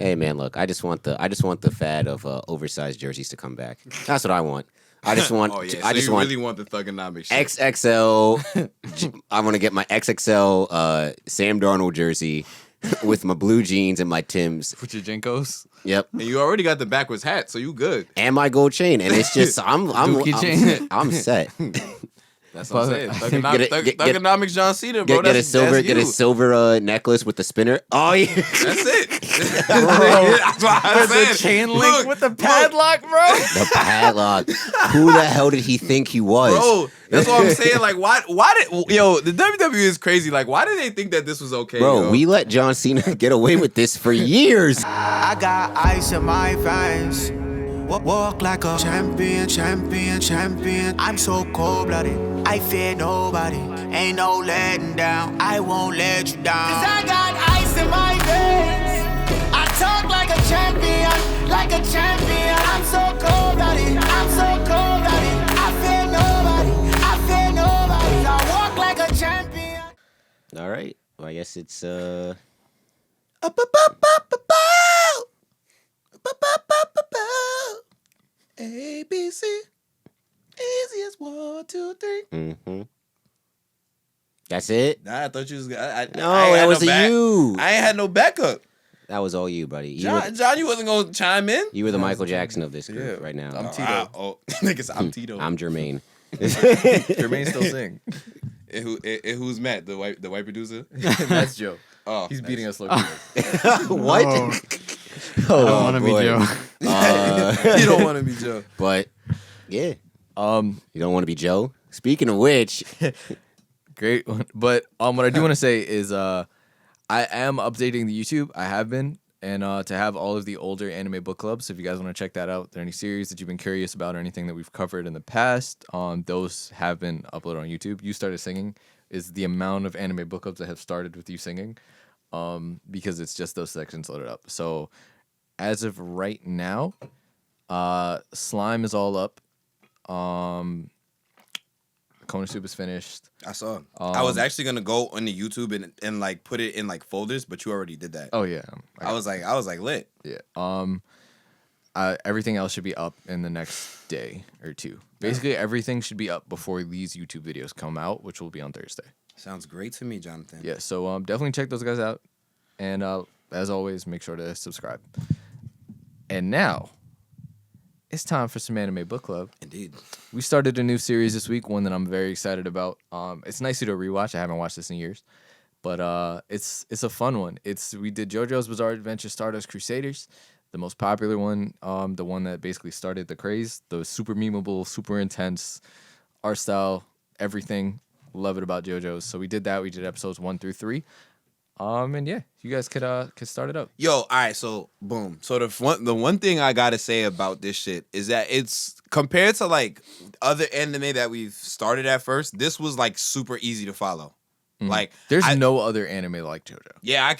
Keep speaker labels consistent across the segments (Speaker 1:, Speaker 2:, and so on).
Speaker 1: Hey man, look, I just want the fad of oversized jerseys to come back. That's what I want. I just want.
Speaker 2: Oh yeah,
Speaker 1: I
Speaker 2: so
Speaker 1: just
Speaker 2: you
Speaker 1: want
Speaker 2: really want the thugonomic shit.
Speaker 1: XXL. I want to get my XXL Sam Darnold jersey with my blue jeans and my Timbs.
Speaker 3: With your Jinkos.
Speaker 1: Yep.
Speaker 2: And you already got the backwards hat, so you good.
Speaker 1: And my gold chain, and it's just
Speaker 3: Dookie chain.
Speaker 1: I'm set.
Speaker 2: That's what I'm saying.
Speaker 1: Get
Speaker 2: Thugonomics John Cena, bro.
Speaker 1: Get a silver necklace with the spinner. Oh yeah,
Speaker 2: That's it.
Speaker 3: That's what I said. The chain link with the padlock, bro.
Speaker 1: The padlock. Who the hell did he think he was?
Speaker 2: Bro, that's what I'm saying. Like, why the WWE is crazy. Like, why did they think that this was okay?
Speaker 1: Bro, we let John Cena get away with this for years.
Speaker 4: I got ice in my veins. Walk like a champion, champion, champion. I'm so cold-blooded, I fear nobody. Ain't no letting down, I won't let you down. Cause I got ice in my veins. I talk like a champion, like a champion. I'm so cold-blooded, I'm so cold-blooded. I fear nobody, I fear nobody. I walk like a champion.
Speaker 1: All right. Well, I guess it's
Speaker 2: A, B, C. Easy as 1, 2, 3.
Speaker 1: Mm-hmm. That's it?
Speaker 2: Nah, I thought you was.
Speaker 1: No, that was you.
Speaker 2: I ain't had no backup.
Speaker 1: That was all you, buddy.
Speaker 2: John, you wasn't gonna chime in.
Speaker 1: You were the Michael Jackson of this group right now.
Speaker 3: I'm Tito.
Speaker 2: Niggas, I'm Tito.
Speaker 1: I'm Jermaine.
Speaker 3: Jermaine still sing.
Speaker 2: And who's Matt? The white producer?
Speaker 3: That's Joe.
Speaker 2: Oh,
Speaker 3: He's beating us low.
Speaker 1: What?
Speaker 3: I don't want to be Joe.
Speaker 2: You don't want to be Joe.
Speaker 1: But yeah, you don't want to be Joe. Speaking of which,
Speaker 3: Great one. But what I do want to say is I am updating the YouTube. I have been. And to have all of the older anime book clubs, if you guys want to check that out, there are any series that you've been curious about or anything that we've covered in the past, those have been uploaded on YouTube. You Started Singing is the amount of anime book clubs that have started with you singing, because it's just those sections loaded up. So as of right now, Slime is all up. Kona Soup is finished.
Speaker 2: I saw. I was actually gonna go on the YouTube and like put it in like folders, but you already did that.
Speaker 3: Oh yeah,
Speaker 2: I was like lit.
Speaker 3: Yeah. Everything else should be up in the next day or two. Basically, everything should be up before these YouTube videos come out, which will be on Thursday.
Speaker 2: Sounds great to me, Jonathan.
Speaker 3: Yeah. So definitely check those guys out, and as always, make sure to subscribe. And now, it's time for some anime book club.
Speaker 2: Indeed.
Speaker 3: We started a new series this week, one that I'm very excited about. It's nice to do a rewatch. I haven't watched this in years, but it's a fun one. We did JoJo's Bizarre Adventure Stardust Crusaders, the most popular one, the one that basically started the craze, the super memeable, super intense art style, everything. Love it about JoJo's. So we did that. We did episodes 1 through 3. And yeah, you guys could start it up.
Speaker 2: Yo, all right, so boom. So the one thing I gotta say about this shit is that it's compared to like other anime that we've started at first, this was like super easy to follow.
Speaker 3: Mm-hmm.
Speaker 2: Like
Speaker 3: there's no other anime like JoJo.
Speaker 2: Yeah,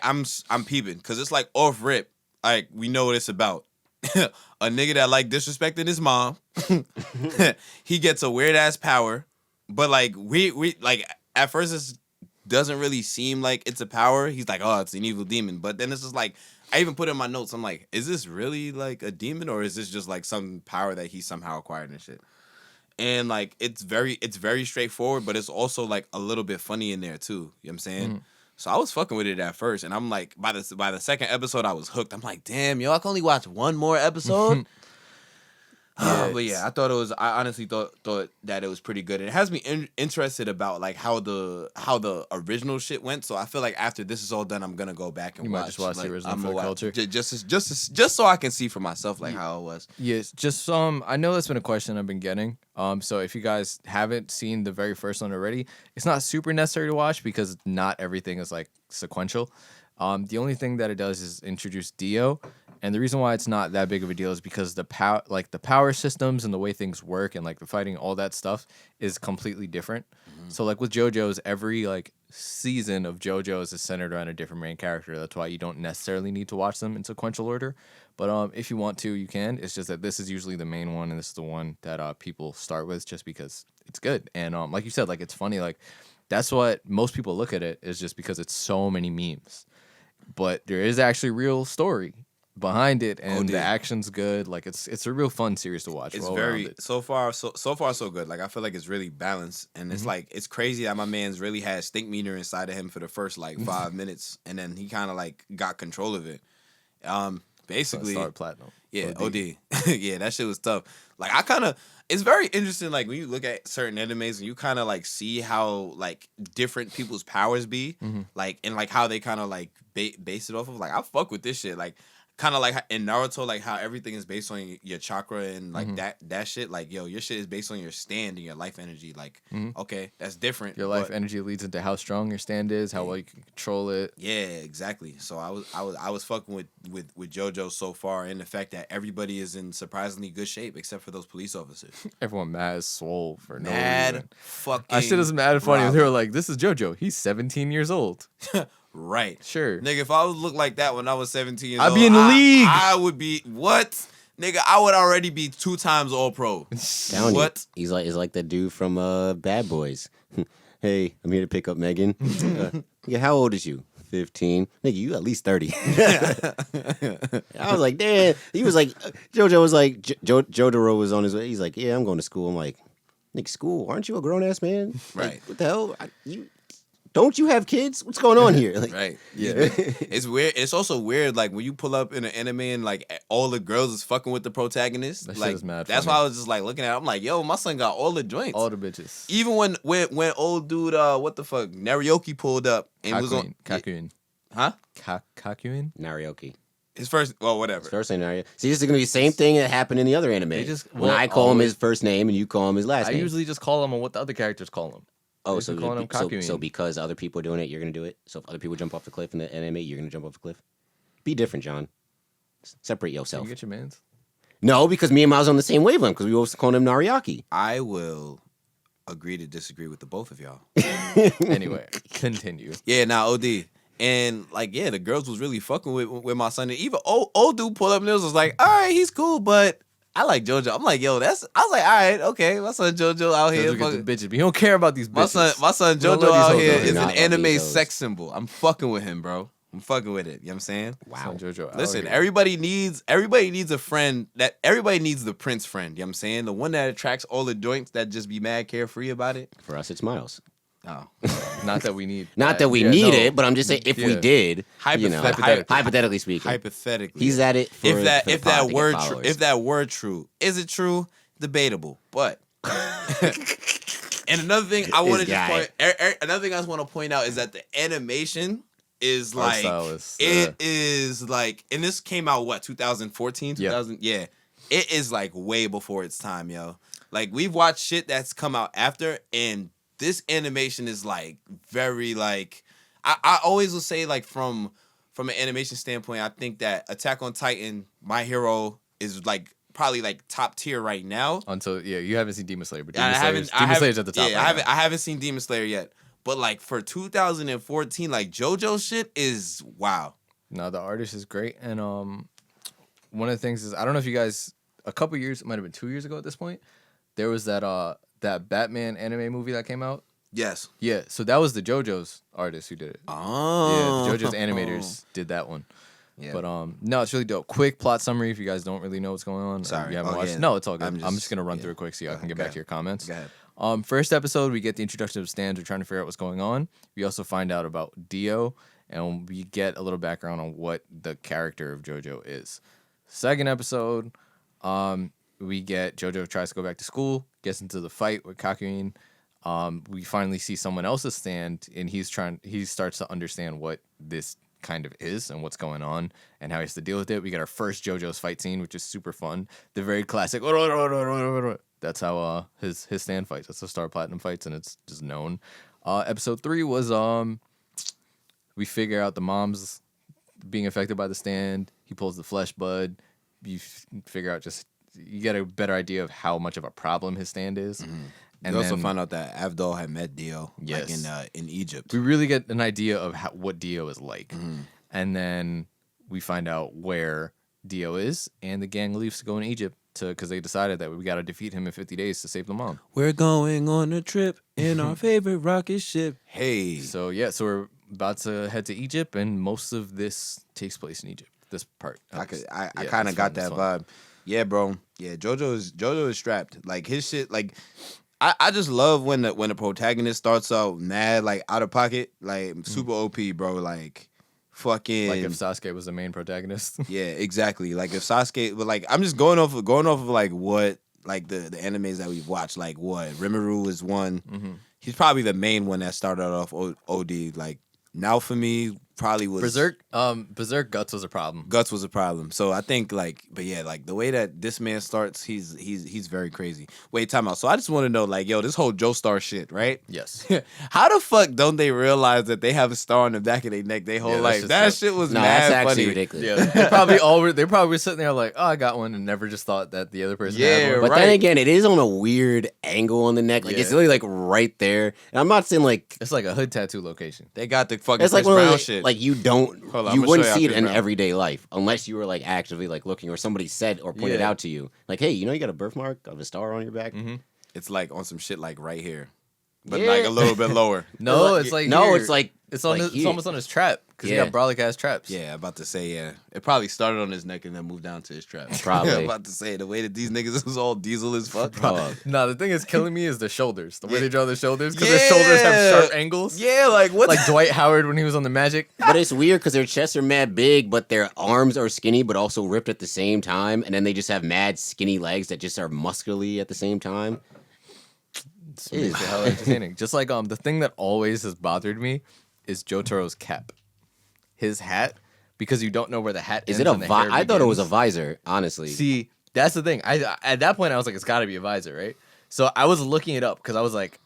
Speaker 2: I'm peeping because it's like off rip. Like we know what it's about. A nigga that like disrespecting his mom. He gets a weird ass power, but like we like at first it's doesn't really seem like it's a power. He's like, oh, it's an evil demon. But then it's just like, I even put in my notes, I'm like, is this really like a demon or is this just like some power that he somehow acquired and shit? And like, it's very straightforward, but it's also like a little bit funny in there too. You know what I'm saying? Mm-hmm. So I was fucking with it at first. And I'm like, by the second episode, I was hooked. I'm like, damn, yo, I can only watch one more episode. But yeah, I honestly thought that it was pretty good. And it has me interested about like how the original shit went. So I feel like after this is all done, I'm gonna go back and
Speaker 3: might just watch the original for the culture,
Speaker 2: just so I can see for myself like how it was.
Speaker 3: Yes, just I know that's been a question I've been getting. So if you guys haven't seen the very first one already, it's not super necessary to watch because not everything is like sequential. The only thing that it does is introduce Dio. And the reason why it's not that big of a deal is because the power systems and the way things work and like the fighting, all that stuff is completely different. Mm-hmm. So like with JoJo's, every like season of JoJo's is centered around a different main character. That's why you don't necessarily need to watch them in sequential order. But if you want to, you can. It's just that this is usually the main one, and this is the one that people start with just because it's good. And like you said, like it's funny. Like that's what most people look at it is just because it's so many memes. but there is actually real story behind it, and the
Speaker 2: dude.
Speaker 3: action's good. Like it's a real fun series to watch.
Speaker 2: It's
Speaker 3: well-rounded.
Speaker 2: so far so good. Like I feel like it's really balanced, and it's like it's crazy that my man's really had stink meter inside of him for the first like 5 minutes, and then he kind of like got control of it. Basically,
Speaker 3: Star Platinum.
Speaker 2: yeah, OD. Yeah, that shit was tough. Like it's very interesting. Like when you look at certain animes and you kind of like see how like different people's powers be, like and like how they kind of like base it off of. Like I fuck with this shit. Like kind of like in Naruto, like how everything is based on your chakra and like that shit. Like yo, your shit is based on your stand and your life energy. Like okay, that's different.
Speaker 3: Your life
Speaker 2: but-
Speaker 3: energy leads into how strong your stand is, how well you can control it.
Speaker 2: Yeah, exactly. So I was fucking with JoJo so far, and the fact that everybody is in surprisingly good shape except for those police officers.
Speaker 3: Everyone mad as swole for no
Speaker 2: Mad
Speaker 3: reason.
Speaker 2: fucking.
Speaker 3: I shit is mad funny.
Speaker 2: Rob.
Speaker 3: They were like, "This is JoJo. He's 17 years old."
Speaker 2: Right.
Speaker 3: Sure.
Speaker 2: Nigga, if I was look like that when I was 17 years
Speaker 3: I'd
Speaker 2: old,
Speaker 3: be in the league.
Speaker 2: I would be what? Nigga, I would already be 2 times all pro.
Speaker 1: Telling you,
Speaker 2: What?
Speaker 1: he's like the dude from Bad Boys. Hey, I'm here to pick up Megan. Yeah, how old is you? 15. Nigga, you at least 30. I was like, damn. He was like, JoJo was like, Jotaro was on his way. He's like, yeah, I'm going to school. I'm like, nigga, school? Aren't you a grown ass man? Like,
Speaker 2: Right.
Speaker 1: what the hell? Don't you have kids? What's going on here? Like,
Speaker 2: Right. Yeah. It's weird. It's also weird, like when you pull up in an anime and like all the girls is fucking with the protagonist.
Speaker 3: That shit
Speaker 2: Like
Speaker 3: is mad
Speaker 2: that's
Speaker 3: funny.
Speaker 2: why I was just like looking at it. I'm like, yo, my son got all the joints.
Speaker 3: All the bitches.
Speaker 2: Even when old dude, what the fuck, Narioki pulled up and was on,
Speaker 3: Kakuin.
Speaker 2: huh?
Speaker 3: Kakuin?
Speaker 1: Narioki.
Speaker 2: His first, well, whatever.
Speaker 1: First name Nario. See, this is gonna be the same thing that happened in the other anime. When I call him his first name and you call him his last
Speaker 3: I
Speaker 1: name.
Speaker 3: usually just call him on what the other characters call him.
Speaker 1: Oh,
Speaker 3: Usually calling him
Speaker 1: so
Speaker 3: Kakuin.
Speaker 1: because other people are doing it, you're gonna do it. So if other people jump off the cliff in the anime, you're gonna jump off the cliff. Be different, John. Separate
Speaker 3: Can
Speaker 1: yourself.
Speaker 3: you get your mans?
Speaker 1: No, because me and Miles on the same wavelength because we always calling him Nariaki.
Speaker 2: I will agree to disagree with the both of y'all.
Speaker 3: Anyway, continue.
Speaker 2: Yeah, now OD. And like, yeah, the girls was really fucking with my son. And even old dude pulled up and it was like, all right, he's cool, but I like JoJo. I'm like, yo, I was like, all right, okay, my son JoJo out here.
Speaker 3: Look at the bitches, but you don't care about these bitches.
Speaker 2: My son
Speaker 3: You don't
Speaker 2: JoJo
Speaker 3: love these
Speaker 2: out
Speaker 3: hoes,
Speaker 2: here
Speaker 3: though.
Speaker 2: is
Speaker 1: You're
Speaker 2: an
Speaker 1: not loving
Speaker 2: anime
Speaker 1: these hoes.
Speaker 2: sex symbol. I'm fucking with him, bro. I'm fucking with it. You know what I'm saying?
Speaker 1: Wow.
Speaker 3: Son JoJo out
Speaker 2: Listen,
Speaker 3: here.
Speaker 2: everybody needs a friend everybody needs the prince friend. You know what I'm saying? The one that attracts all the joints that just be mad carefree about it.
Speaker 1: For us, it's Miles.
Speaker 2: Oh.
Speaker 3: Not that we need.
Speaker 1: Not that we
Speaker 3: Yeah,
Speaker 1: need
Speaker 3: no.
Speaker 1: it, but I'm just saying if we
Speaker 3: Yeah.
Speaker 1: did, you know,
Speaker 2: Hypothetically.
Speaker 1: hypothetically speaking,
Speaker 2: Hypothetically.
Speaker 1: he's at it. For,
Speaker 2: if that
Speaker 1: for the
Speaker 2: if
Speaker 1: pod
Speaker 2: that
Speaker 1: to get
Speaker 2: word
Speaker 1: followers.
Speaker 2: if that word true, is it true? Debatable. But and another thing I want to just
Speaker 1: guy.
Speaker 2: point another thing I just want to point out is that the animation is
Speaker 3: Art
Speaker 2: like
Speaker 3: style is,
Speaker 2: it is like, and this came out what 2014
Speaker 3: Yeah.
Speaker 2: 2000 yeah, it is like way before its time, yo. Like we've watched shit that's come out after, and this animation is like very like I always will say like from an animation standpoint, I think that Attack on Titan, My Hero is like probably like top tier right now.
Speaker 3: Until you haven't seen Demon Slayer, but
Speaker 2: And
Speaker 3: Demon Slayer's at the top.
Speaker 2: Yeah,
Speaker 3: right
Speaker 2: I haven't seen Demon Slayer yet. But like for 2014, like JoJo shit is wow.
Speaker 3: No, the artist is great, and one of the things is I don't know if you guys a couple years, it might have been 2 years ago at this point, there was that Batman anime movie that came out.
Speaker 2: Yes.
Speaker 3: Yeah, so that was the JoJo's artist who did it.
Speaker 2: Oh.
Speaker 3: Yeah, the JoJo's animators did that one.
Speaker 2: Yeah.
Speaker 3: But no, it's really dope. Quick plot summary if you guys don't really know what's going on. or
Speaker 2: Sorry.
Speaker 3: you haven't
Speaker 2: Oh,
Speaker 3: watched.
Speaker 2: yeah.
Speaker 3: No, it's all good.
Speaker 2: I'm
Speaker 3: I'm just
Speaker 2: just-
Speaker 3: gonna run
Speaker 2: yeah.
Speaker 3: through it quick so y'all can get
Speaker 2: Go
Speaker 3: back to your comments.
Speaker 2: Go ahead.
Speaker 3: First episode, we get the introduction of Stan. We're trying to figure out what's going on. We also find out about Dio, and we get a little background on what the character of JoJo is. Second episode, we get JoJo tries to go back to school, gets into the fight with Kakuin. We finally see someone else's stand, and he starts to understand what this kind of is and what's going on and how he has to deal with it. We get our first JoJo's fight scene, which is super fun. The very classic. That's how his stand fights. That's the Star Platinum fights, and it's just known. Episode 3 was we figure out the mom's being affected by the stand. He pulls the flesh bud. You figure out you get a better idea of how much of a problem his stand is. And
Speaker 2: You also
Speaker 3: then
Speaker 2: find out that Avdol had met Dio
Speaker 3: Yes.
Speaker 2: like in Egypt.
Speaker 3: we really get an idea of what Dio is like. And then we find out where Dio is, and the gang leaves to go in Egypt because they decided that we got to defeat him in 50 days to save the mom.
Speaker 2: We're going on a trip in our favorite rocket ship. Hey.
Speaker 3: So we're about to head to Egypt, and most of this takes place in Egypt. This part,
Speaker 2: I
Speaker 3: Yeah,
Speaker 2: kind
Speaker 3: it's
Speaker 2: of got
Speaker 3: fun,
Speaker 2: that
Speaker 3: it's fun.
Speaker 2: vibe. Yeah, bro. Yeah, Jojo is strapped. Like his shit. Like I just love when the protagonist starts out mad, like out of pocket, like super OP, bro. Like fucking.
Speaker 3: Like if Sasuke was the main protagonist.
Speaker 2: Yeah, exactly. Like if Sasuke, but like I'm just going off of like what like the animes that we've watched. Like what Rimuru is one.
Speaker 3: Mm-hmm.
Speaker 2: He's probably the main one that started off OD. Like now for me, probably was
Speaker 3: Berserk Guts was a problem.
Speaker 2: Guts was a problem. So I think like, but yeah, like the way that this man starts, he's very crazy. Wait, time out. So I just want to know, like, yo, this whole Joestar shit, right?
Speaker 3: Yes.
Speaker 2: How the fuck don't they realize that they have a star on the back of their neck their whole
Speaker 3: Yeah, that's
Speaker 2: life?
Speaker 3: just
Speaker 2: That
Speaker 3: dope.
Speaker 2: shit was
Speaker 1: No,
Speaker 2: mad
Speaker 1: that's actually
Speaker 2: funny.
Speaker 1: ridiculous.
Speaker 3: Yeah, they probably were sitting there like, oh, I got one, and never just thought that the other person
Speaker 2: Yeah,
Speaker 3: had one.
Speaker 1: But
Speaker 2: right.
Speaker 1: then again, it is on a weird angle on the neck. Like it's
Speaker 3: Yeah.
Speaker 1: really like right there. And I'm not saying like
Speaker 3: It's like a hood tattoo location.
Speaker 2: They got the fucking
Speaker 1: it's like
Speaker 2: Chris
Speaker 1: one of
Speaker 2: Brown
Speaker 1: those,
Speaker 2: shit.
Speaker 1: like you don't
Speaker 2: Hold on,
Speaker 1: you
Speaker 2: I'ma
Speaker 1: wouldn't
Speaker 2: show y'all
Speaker 1: see it
Speaker 2: Chris
Speaker 1: in
Speaker 2: Brown.
Speaker 1: everyday life unless you were like actively like looking or somebody said or pointed
Speaker 3: Yeah.
Speaker 1: out to you like, hey, you know you got a birthmark of a star on your back.
Speaker 3: Mm-hmm.
Speaker 2: It's like on some shit like right here, but
Speaker 1: Yeah.
Speaker 2: like a little bit lower.
Speaker 3: No, it's like
Speaker 1: no,
Speaker 3: here.
Speaker 1: it's like
Speaker 3: it's on.
Speaker 1: like
Speaker 3: His, it's
Speaker 1: here.
Speaker 3: almost on his trap because he
Speaker 1: Yeah.
Speaker 3: got brolic ass traps.
Speaker 2: Yeah, about to say yeah. It probably started on his neck and then moved down to his trap.
Speaker 1: Probably.
Speaker 2: I'm about to say the way that these niggas is all diesel as fuck.
Speaker 3: No, the thing that's killing me is the shoulders. The way they draw the shoulders because their shoulders have sharp angles.
Speaker 2: Yeah, like what?
Speaker 3: Like Dwight Howard when he was on the Magic.
Speaker 1: But it's weird because their chests are mad big, but their arms are skinny, but also ripped at the same time. And then they just have mad skinny legs that just are muscly at the same time.
Speaker 3: It's makes it hella entertaining. Just like the thing that always has bothered me is Jotaro's cap, his hat, because you don't know where the hat
Speaker 1: Is
Speaker 3: ends
Speaker 1: it a
Speaker 3: and the hair
Speaker 1: I thought it was a
Speaker 3: begins.
Speaker 1: visor, honestly.
Speaker 3: See, that's the thing. I at that point I was like, it's got to be a visor, right? So I was looking it up because I was like,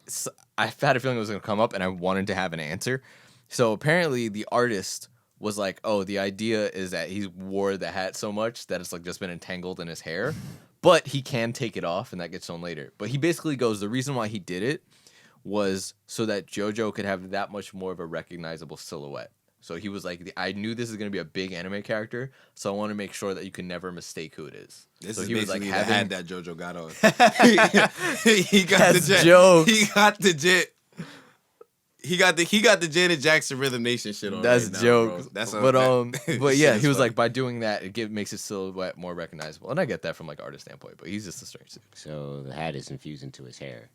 Speaker 3: I had a feeling it was gonna come up, and I wanted to have an answer. So apparently the artist was like, oh, the idea is that he wore the hat so much that it's like just been entangled in his hair, but he can take it off, and that gets shown later. But he basically goes, the reason why he did it was so that Jojo could have that much more of a recognizable silhouette. So he was like, I knew this is going to be a big anime character, so I want to make sure that you can never mistake who it is.
Speaker 2: This
Speaker 3: so
Speaker 2: is
Speaker 3: he was
Speaker 2: basically
Speaker 3: like
Speaker 2: the
Speaker 3: having
Speaker 2: hat that JoJo got on. he got
Speaker 3: That's
Speaker 2: the jet.
Speaker 3: jokes.
Speaker 2: He got the jet. He got the Janet Jackson Rhythm Nation shit on.
Speaker 3: That's
Speaker 2: right now,
Speaker 3: jokes.
Speaker 2: bro. That's
Speaker 3: But yeah,
Speaker 2: shit
Speaker 3: he
Speaker 2: is
Speaker 3: was
Speaker 2: funny.
Speaker 3: like, by doing that, makes his silhouette more recognizable, and I get that from like artist standpoint. But he's just a strange dude.
Speaker 1: So the hat is infused into his hair.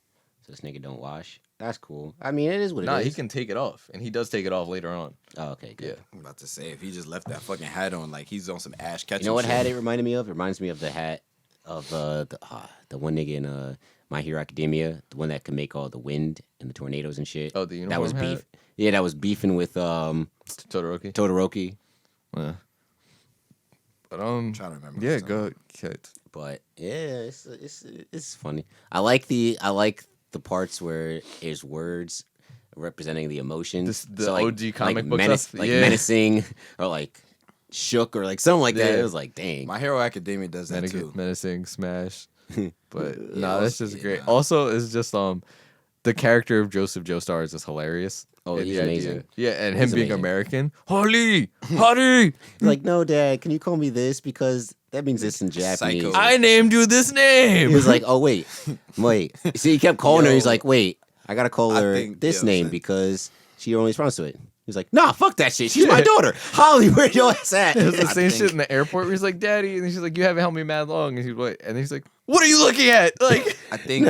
Speaker 1: So this nigga don't wash. That's cool. I mean, it is what it
Speaker 3: Nah,
Speaker 1: is.
Speaker 3: he can take it off, and he does take it off later on.
Speaker 1: Oh, okay, good.
Speaker 3: Yeah.
Speaker 2: I'm about to say if he just left that fucking hat on, like he's on some Ash Ketchum.
Speaker 1: You know what
Speaker 2: shit.
Speaker 1: hat it reminded me of? It reminds me of the hat of the one nigga in My Hero Academia, the one that can make all the wind and the tornadoes and shit.
Speaker 3: Oh, the
Speaker 1: that was
Speaker 3: uniform
Speaker 1: beef. Yeah, that was beefing with
Speaker 3: Todoroki.
Speaker 1: Todoroki.
Speaker 3: Yeah. But
Speaker 2: I'm trying to remember.
Speaker 3: yeah,
Speaker 2: something.
Speaker 3: go ahead.
Speaker 1: But yeah, it's funny. I like the parts where there's words representing the emotions.
Speaker 3: The OG comic book stuff?
Speaker 1: like
Speaker 3: Yeah.
Speaker 1: menacing or like shook or like something like that.
Speaker 3: Yeah.
Speaker 1: It was like, dang.
Speaker 2: My Hero Academia does that too.
Speaker 3: Menacing, smash. But
Speaker 1: Yeah,
Speaker 3: nah, that's just
Speaker 2: yeah,
Speaker 3: great.
Speaker 2: nah.
Speaker 3: Also, it's just the character of Joseph Joestar is just hilarious.
Speaker 1: Oh,
Speaker 3: And
Speaker 1: he's
Speaker 3: the idea-
Speaker 1: amazing.
Speaker 3: Yeah, and
Speaker 1: He's
Speaker 3: him being
Speaker 1: amazing.
Speaker 3: American. Holly, Holly,
Speaker 1: He's like, no, Dad, can you call me this because that means this in Japanese.
Speaker 2: Psycho.
Speaker 3: I named you this name.
Speaker 1: He was like, oh wait. See, he kept calling her. He's
Speaker 2: Yo.
Speaker 1: like, wait, I gotta call
Speaker 2: I
Speaker 1: her
Speaker 2: think-
Speaker 1: this
Speaker 2: yo,
Speaker 1: name
Speaker 2: son.
Speaker 1: because she only responds to it. He's like, nah, fuck that shit. She's my daughter. Holly, where your ass at?
Speaker 3: It was the
Speaker 2: I
Speaker 3: same
Speaker 2: think-
Speaker 3: shit in the airport where he's like, Daddy, and she's like, you haven't held me mad long, and he's like, and he's like, what are you looking at? Like,
Speaker 2: I think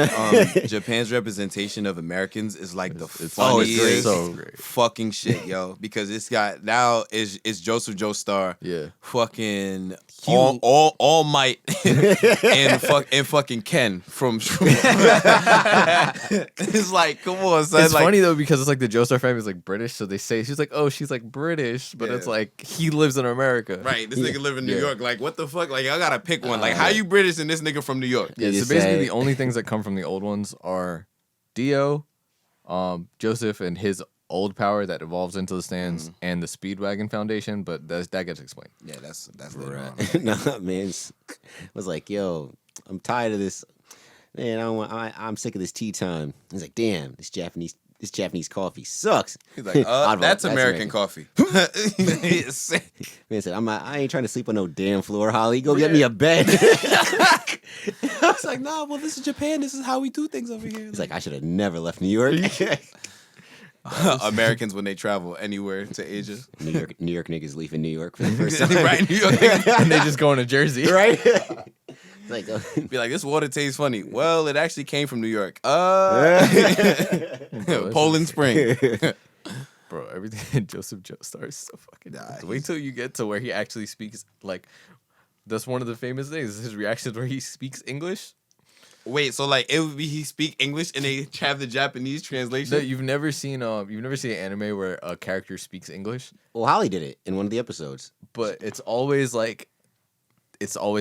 Speaker 2: Japan's representation of Americans is like the
Speaker 3: it's great.
Speaker 2: funniest
Speaker 3: So great.
Speaker 2: fucking shit, yo. Because it's got now is Joseph Joestar,
Speaker 3: Yeah.
Speaker 2: fucking all might and fucking Ken from. It's like, come on, son.
Speaker 3: It's
Speaker 2: like,
Speaker 3: funny though because it's like the Joestar family is like British, so they say she's like, oh, she's like British, but it's
Speaker 2: Yeah.
Speaker 3: like he lives in America.
Speaker 2: Right, this nigga live in New
Speaker 3: Yeah.
Speaker 2: York. Like, what the fuck? Like, I gotta pick one. Like, how you British and this nigga from New York?
Speaker 3: Yeah,
Speaker 1: You
Speaker 3: so basically
Speaker 1: say-
Speaker 3: the only things that come from the old ones are Dio, Joseph and his old power that evolves into the stands, and the Speedwagon Foundation, but that gets explained.
Speaker 2: Yeah, that's later on.
Speaker 1: Nah, man. I was like, yo, I'm tired of this. Man, I'm sick of this tea time. He's like, damn, this Japanese coffee sucks.
Speaker 2: He's like,
Speaker 1: Oddball,
Speaker 2: that's American coffee.
Speaker 1: Man said, I ain't trying to sleep on no damn floor, Holly. Go get me a bed.
Speaker 2: It's like, nah, well, this is Japan. This is how we do things over here.
Speaker 1: He's like, I should have never left New York.
Speaker 2: Americans when they travel anywhere to Asia.
Speaker 1: New York niggas leaving New York for the first time.
Speaker 2: Right, New York.
Speaker 3: And they just going to Jersey.
Speaker 1: Right? Like,
Speaker 2: Be like, this water tastes funny. Well, it actually came from New York. Poland Spring.
Speaker 3: Bro, everything in Joseph Joestar is so fucking nice. Wait till you get to where he actually speaks, like, that's one of the famous things, his reactions where he speaks English.
Speaker 2: Wait, so like it would be he speak English and they have the Japanese translation?
Speaker 3: No, you've never seen an anime where a character speaks English?
Speaker 1: well, Holly did it in one of the episodes.
Speaker 3: But it's always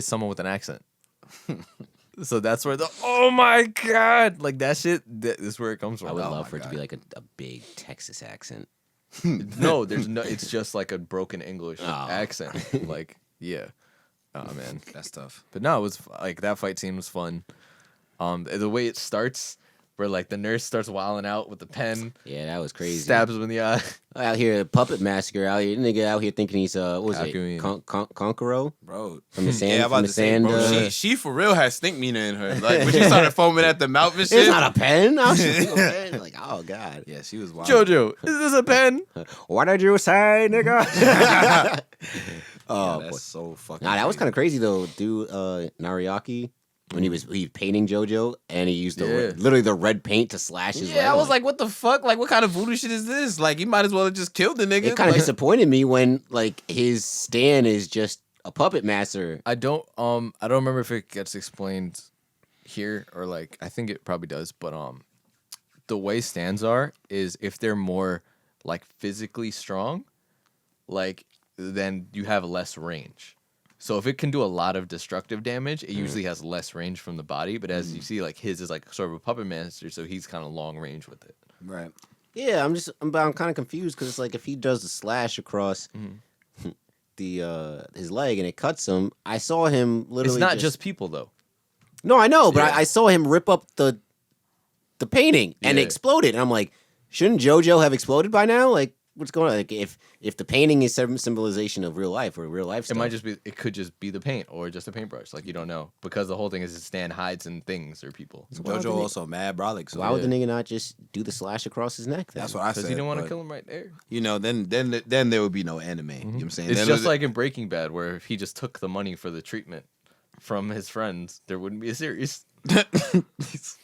Speaker 3: someone with an accent. So that's where oh my god, like that shit. That is where it comes from.
Speaker 1: I would love for it to be like a big Texas accent.
Speaker 3: No, there's no. It's just like a broken English accent. Like yeah, oh man,
Speaker 2: That's tough.
Speaker 3: but no, it was like that fight scene was fun. The way it starts, where like the nurse starts wilding out with the pen,
Speaker 1: Yeah, that was crazy.
Speaker 3: stabs him in the eye.
Speaker 1: Out here, puppet massacre. Out here, nigga out here thinking he's what was
Speaker 3: Akuin.
Speaker 1: it? Conqueror
Speaker 2: Bro.
Speaker 1: from the sand.
Speaker 2: Yeah, I'm about
Speaker 1: from the
Speaker 2: to say,
Speaker 1: sand.
Speaker 2: bro, she for real has stink meaner in her. Like when she started foaming at the mouth and shit.
Speaker 1: It's not a pen. I was just a pen. Like, oh god.
Speaker 2: Yeah, she was wild.
Speaker 3: Jojo, is this a pen?
Speaker 1: What did you say, nigga?
Speaker 2: Oh,
Speaker 1: oh,
Speaker 2: that's
Speaker 1: boy.
Speaker 2: so fucking
Speaker 1: Nah, that was
Speaker 2: crazy.
Speaker 1: kind of crazy though, dude. Nariaki, when he was painting JoJo and he used literally the red paint to slash his leg.
Speaker 2: Yeah, I was like, what the fuck? Like, what kind of voodoo shit is this? Like, he might as well have just killed the nigga.
Speaker 1: it kind of
Speaker 2: Like,
Speaker 1: disappointed me when like his stand is just a puppet master.
Speaker 3: I don't remember if it gets explained here or like I think it probably does, but the way stands are is if they're more like physically strong, like then you have less range. So if it can do a lot of destructive damage, it usually has less range from the body. But as you see, like his is like sort of a puppet master, so he's kind of long range with it.
Speaker 2: right.
Speaker 1: Yeah, I'm kind of confused because it's like if he does the slash across the his leg and it cuts him, I saw him literally.
Speaker 3: It's not just people though.
Speaker 1: No, I know, but
Speaker 3: Yeah.
Speaker 1: I saw him rip up the painting and it
Speaker 3: Yeah.
Speaker 1: exploded, and I'm like, shouldn't JoJo have exploded by now? Like, what's going on? Like, if the painting is some symbolization of real life or real life
Speaker 3: It
Speaker 1: stuff,
Speaker 3: might just be. It could just be the paint or just a paintbrush. Like you don't know because the whole thing is his stand hides in things or people.
Speaker 1: why would the
Speaker 2: JoJo
Speaker 1: nigga-
Speaker 2: also mad brolic. So
Speaker 1: why would the nigga not just do the slash across his neck? Then?
Speaker 2: That's what I
Speaker 3: Because
Speaker 2: said.
Speaker 3: he didn't want to
Speaker 2: but,
Speaker 3: kill him right there.
Speaker 2: You know, then there would be no anime. You know what I'm saying?
Speaker 3: It's
Speaker 2: Then
Speaker 3: just
Speaker 2: it-
Speaker 3: like in Breaking Bad, where if he just took the money for the treatment from his friends, there wouldn't be a series.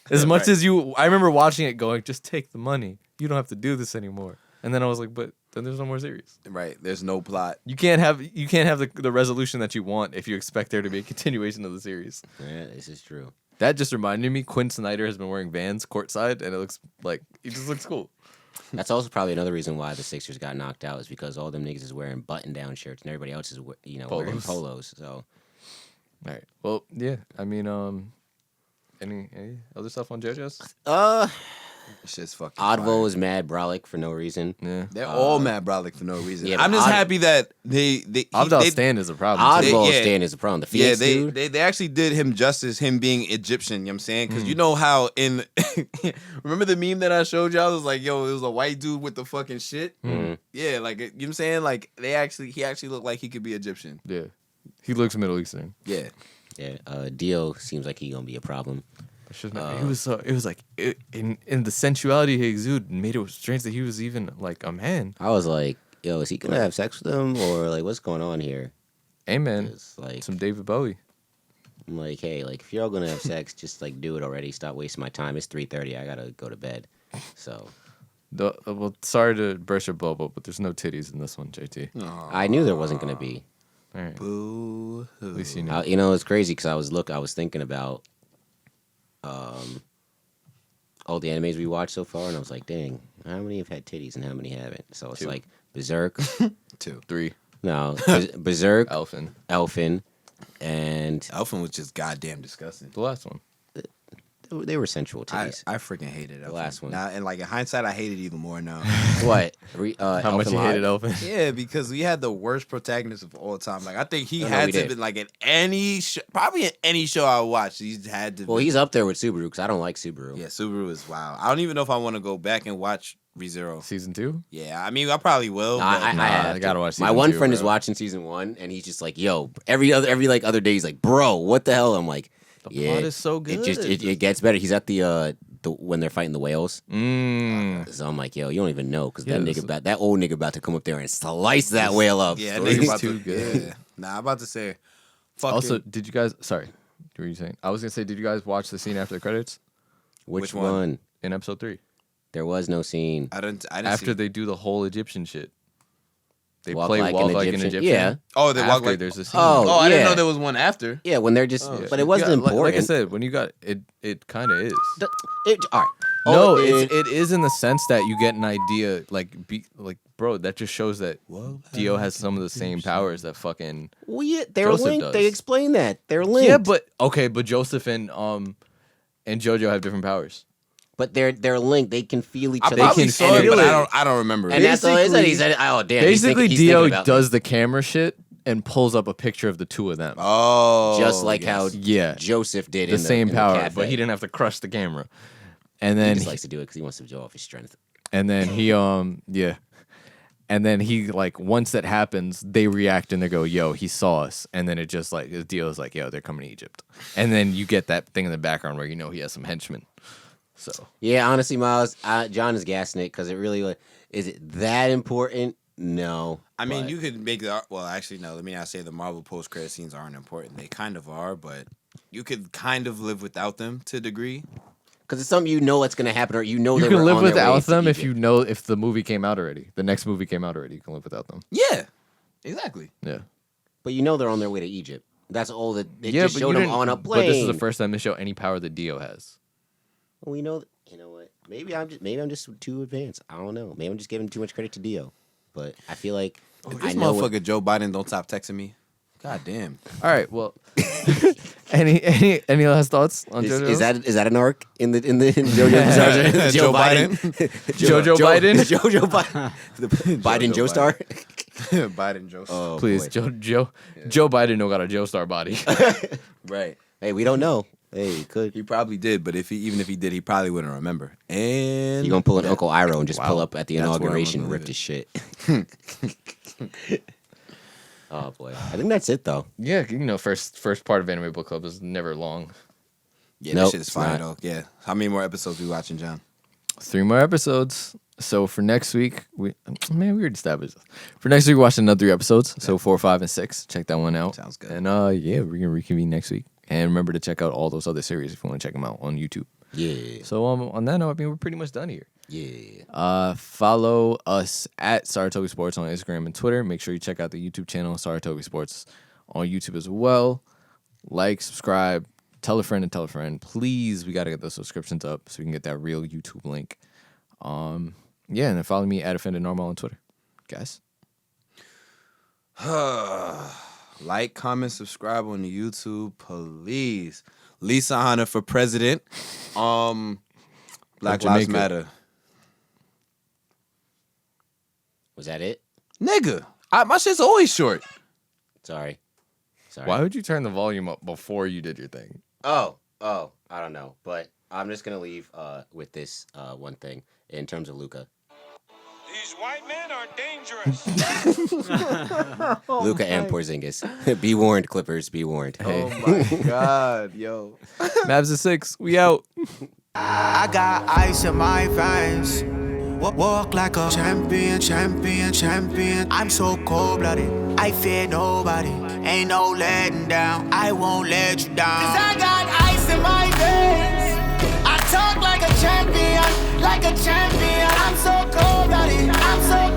Speaker 3: As much as I remember watching it going, just take the money. You don't have to do this anymore. And then I was like, but then there's no more series.
Speaker 2: right. There's no plot.
Speaker 3: You can't have the resolution that you want if you expect there to be a continuation of the series.
Speaker 1: Yeah, this is true.
Speaker 3: That just reminded me, Quinn Snyder has been wearing Vans courtside, and it looks like he just looks cool.
Speaker 1: That's also probably another reason why the Sixers got knocked out is because all them niggas is wearing button-down shirts and everybody else is wearing
Speaker 3: Polos.
Speaker 1: polos. So
Speaker 3: All right. Well, yeah. I mean, any other stuff on JoJo's?
Speaker 2: Shit's fucking
Speaker 1: Oddvo
Speaker 2: fire.
Speaker 1: is mad brolic for no reason.
Speaker 3: Yeah.
Speaker 2: They're all mad brolic for no reason.
Speaker 1: yeah,
Speaker 2: I'm
Speaker 1: but
Speaker 2: just
Speaker 1: Odd-
Speaker 2: happy that they
Speaker 3: Avdol
Speaker 2: they-
Speaker 3: Stan is a problem. too.
Speaker 1: Oddball
Speaker 2: yeah.
Speaker 1: stand is a problem. The
Speaker 2: Yeah,
Speaker 1: Phoenix dude.
Speaker 2: they actually did him justice, him being Egyptian, you know what I'm saying? Because you know how in... remember the meme that I showed y'all? It was like, yo, it was a white dude with the fucking shit? Yeah, like, you know what I'm saying? Like, he actually looked like he could be Egyptian.
Speaker 3: Yeah. He looks Middle Eastern.
Speaker 2: Yeah.
Speaker 1: Yeah, Dio seems like he gonna be a problem.
Speaker 3: It was like in the sensuality he exuded made it strange that he was even like a man.
Speaker 1: I was like, yo, is he gonna have sex with him or like what's going on here?
Speaker 3: Amen.
Speaker 1: It's like
Speaker 3: Some David Bowie.
Speaker 1: I'm like, hey, like if you're all gonna have sex, just like do it already. Stop wasting my time. It's 3:30. I gotta go to bed. So
Speaker 3: Well, sorry to burst your bubble, but there's no titties in this one, JT.
Speaker 1: I knew there wasn't gonna be.
Speaker 3: All right.
Speaker 2: Boo.
Speaker 3: At least you know.
Speaker 1: You know, it's crazy because I was thinking about all the animes we watched so far, and I was like, dang, how many have had titties and how many haven't? So it's
Speaker 3: 2.
Speaker 1: like Berserk,
Speaker 2: 2.
Speaker 3: 3.
Speaker 1: no, Berserk,
Speaker 3: Elfin.
Speaker 1: Elfin, and
Speaker 2: Elfin was just goddamn disgusting.
Speaker 3: The last one.
Speaker 1: they were sensual
Speaker 2: I
Speaker 1: titties.
Speaker 2: freaking hated Elfin.
Speaker 1: last one.
Speaker 2: Now, and like in hindsight, I hate it even more now.
Speaker 1: What?
Speaker 3: How much you hated Elfin?
Speaker 2: Yeah, because we had the worst protagonist of all time. Like I think he
Speaker 1: No,
Speaker 2: had
Speaker 1: we
Speaker 2: to
Speaker 1: did.
Speaker 2: be like in any probably in any show I watched. He had to.
Speaker 1: Well,
Speaker 2: be.
Speaker 1: he's up there with Subaru because I don't like Subaru.
Speaker 2: Yeah, Subaru is wild. I don't even know if I want to go back and watch ReZero.
Speaker 3: Season 2?
Speaker 2: Yeah, I mean I probably will.
Speaker 1: No,
Speaker 2: but-
Speaker 1: I have
Speaker 3: I gotta
Speaker 1: to.
Speaker 3: watch
Speaker 1: My
Speaker 3: season
Speaker 1: one
Speaker 3: 2,
Speaker 1: friend is
Speaker 3: bro.
Speaker 1: watching season 1, and he's just like, "Yo, every other day, he's like, bro, what the hell?" I'm like,
Speaker 3: The
Speaker 1: yeah,
Speaker 3: plot is so good.
Speaker 1: It gets better. He's at the when they're fighting the whales. So I'm like, yo, you don't even know because that old nigga about to come up there and slice that whale up.
Speaker 2: Yeah,
Speaker 1: So
Speaker 2: nigga
Speaker 1: he's
Speaker 2: about
Speaker 3: too
Speaker 2: to,
Speaker 3: good.
Speaker 2: Yeah. Nah, I'm about to say. Fucking,
Speaker 3: Also, did you guys? Sorry, what were you saying? I was gonna say, did you guys watch the scene after the credits
Speaker 1: Which
Speaker 2: Which one?
Speaker 1: one?
Speaker 3: in episode 3?
Speaker 1: There was no scene.
Speaker 2: I didn't
Speaker 3: After
Speaker 2: see.
Speaker 3: they do the whole Egyptian shit, they
Speaker 1: Walk
Speaker 3: play
Speaker 1: like
Speaker 3: walk
Speaker 1: an
Speaker 3: like an
Speaker 1: Egyptian?
Speaker 3: Egyptian.
Speaker 1: Yeah.
Speaker 2: Oh, they walk
Speaker 3: After
Speaker 2: like.
Speaker 3: there's a scene.
Speaker 1: Oh,
Speaker 2: I didn't
Speaker 1: yeah.
Speaker 2: know there was one after.
Speaker 1: Yeah, when they're just, but it wasn't
Speaker 3: Yeah,
Speaker 1: important.
Speaker 3: Like I said, when you got it, it kind of is.
Speaker 1: All right.
Speaker 3: No,
Speaker 1: Oh,
Speaker 3: it is in the sense that you get an idea, like, bro, that just shows that Dio has some of the same powers that fucking.
Speaker 1: well, yeah, they're
Speaker 3: Joseph
Speaker 1: linked.
Speaker 3: does.
Speaker 1: They explain that they're linked.
Speaker 3: Yeah, but Joseph and Jojo have different powers.
Speaker 1: but they're linked. They can feel each
Speaker 2: I
Speaker 1: other.
Speaker 2: probably
Speaker 3: can
Speaker 2: saw it,
Speaker 3: feel
Speaker 2: but
Speaker 3: it.
Speaker 2: I don't remember.
Speaker 1: And
Speaker 2: it.
Speaker 1: that's all he said. He said, "Oh damn."
Speaker 3: Basically,
Speaker 1: he's
Speaker 3: Dio
Speaker 1: thinking about
Speaker 3: does the camera shit and pulls up a picture of the two of them.
Speaker 2: Oh,
Speaker 1: just like
Speaker 2: yes.
Speaker 1: how
Speaker 3: Yeah,
Speaker 1: Joseph did
Speaker 3: the
Speaker 1: in
Speaker 3: same
Speaker 1: in
Speaker 3: power,
Speaker 1: cafe.
Speaker 3: but he didn't have to crush the camera. And
Speaker 1: He
Speaker 3: then
Speaker 1: just likes to do it because he wants to show off his strength.
Speaker 3: And then he yeah. And then he like once that happens, they react and they go, "Yo, he saw us." And then it just like the deal is like, "Yo, they're coming to Egypt." And then you get that thing in the background where you know he has some henchmen. So
Speaker 1: Yeah, honestly, Miles, John is gassing it because it really is it that important? No.
Speaker 2: I mean,
Speaker 1: but-
Speaker 2: you could make the well. Actually, no. Let me not say the Marvel post credit scenes aren't important. They kind of are, but you could kind of live without them to a degree.
Speaker 1: because it's something you know what's gonna happen, or you know
Speaker 3: you
Speaker 1: they
Speaker 3: can
Speaker 1: were
Speaker 3: live
Speaker 1: on their way
Speaker 3: without
Speaker 1: to
Speaker 3: them if
Speaker 1: Egypt.
Speaker 3: you know if the movie came out already. The next movie came out already. You can live without them.
Speaker 2: Yeah, exactly.
Speaker 3: Yeah.
Speaker 1: But you know they're on their way to Egypt. That's all that they
Speaker 3: Yeah,
Speaker 1: just
Speaker 3: but
Speaker 1: showed
Speaker 3: you
Speaker 1: them
Speaker 3: didn't-
Speaker 1: on a plane.
Speaker 3: But this is the first time they show any power that Dio has.
Speaker 1: We know. You know what? Maybe I'm just too advanced. I don't know. Maybe I'm just giving too much credit to Dio. But I feel like
Speaker 2: This
Speaker 1: I know
Speaker 2: motherfucker Joe Biden don't stop texting me. God damn.
Speaker 3: All right. Well, any last thoughts on JoJo?
Speaker 1: Is that an arc in JoJo?
Speaker 2: Joe Biden.
Speaker 3: Jojo Biden?
Speaker 1: Jojo Biden. The Biden Joe Star.
Speaker 2: Biden Joe.
Speaker 1: Oh,
Speaker 3: Please,
Speaker 1: boy.
Speaker 3: Joe Biden no got a Joe Star body.
Speaker 2: Right.
Speaker 1: Hey, we don't know. Hey, he could.
Speaker 2: He probably did, but even if he did, he probably wouldn't remember. And
Speaker 1: You gonna pull an Uncle Iroh and just pull
Speaker 2: Wow.
Speaker 1: up at the
Speaker 2: That's where I'm
Speaker 1: inauguration,
Speaker 2: gonna
Speaker 1: rip
Speaker 2: leave
Speaker 1: his shit. Oh boy, I think that's it though.
Speaker 3: Yeah, you know, first part of Anime Book Club is never long.
Speaker 2: yeah,
Speaker 1: Nope,
Speaker 2: this shit is
Speaker 1: it's
Speaker 2: fine
Speaker 1: not.
Speaker 2: though. Yeah. How many more episodes we watching, John?
Speaker 3: 3 more episodes. So for next week, we already established this. For next week, we're watching another 3 episodes. So 4, 5, and 6. Check that one out.
Speaker 2: Sounds good.
Speaker 3: And yeah, we're gonna reconvene next week. And remember to check out all those other series if you want to check them out on YouTube.
Speaker 1: Yeah,
Speaker 3: So on that note, I mean we're pretty much done here.
Speaker 1: yeah.
Speaker 3: Follow us at Saratoga Sports on Instagram and Twitter. Make sure you check out the YouTube channel Saratoga Sports on YouTube as well. Like, subscribe, tell a friend and tell a friend. Please, we gotta get those subscriptions up so we can get that real YouTube link. Yeah, and then follow me at Offended Normal on Twitter. Guys.
Speaker 2: Like, comment, subscribe on the YouTube, please. Lisa Hanna for president. Black Lives
Speaker 3: Jamaica.
Speaker 2: Matter.
Speaker 1: Was that it?
Speaker 2: Nigga, my shit's always short.
Speaker 1: Sorry.
Speaker 3: Why would you turn the volume up before you did your thing?
Speaker 1: Oh, I don't know, but I'm just gonna leave with this one thing in terms of Luca.
Speaker 5: These white men are dangerous.
Speaker 1: Luca and Porzingis. Be warned, Clippers. Be warned.
Speaker 2: Oh my God, yo.
Speaker 3: Mavs is 6. We out.
Speaker 4: I got ice in my veins. Walk like a champion, champion, champion. I'm so cold-blooded, I fear nobody. Ain't no letting down, I won't let you down. 'Cause I got ice in my veins. I talk like a champion, like a champion. I'm so cold-blooded, I'm so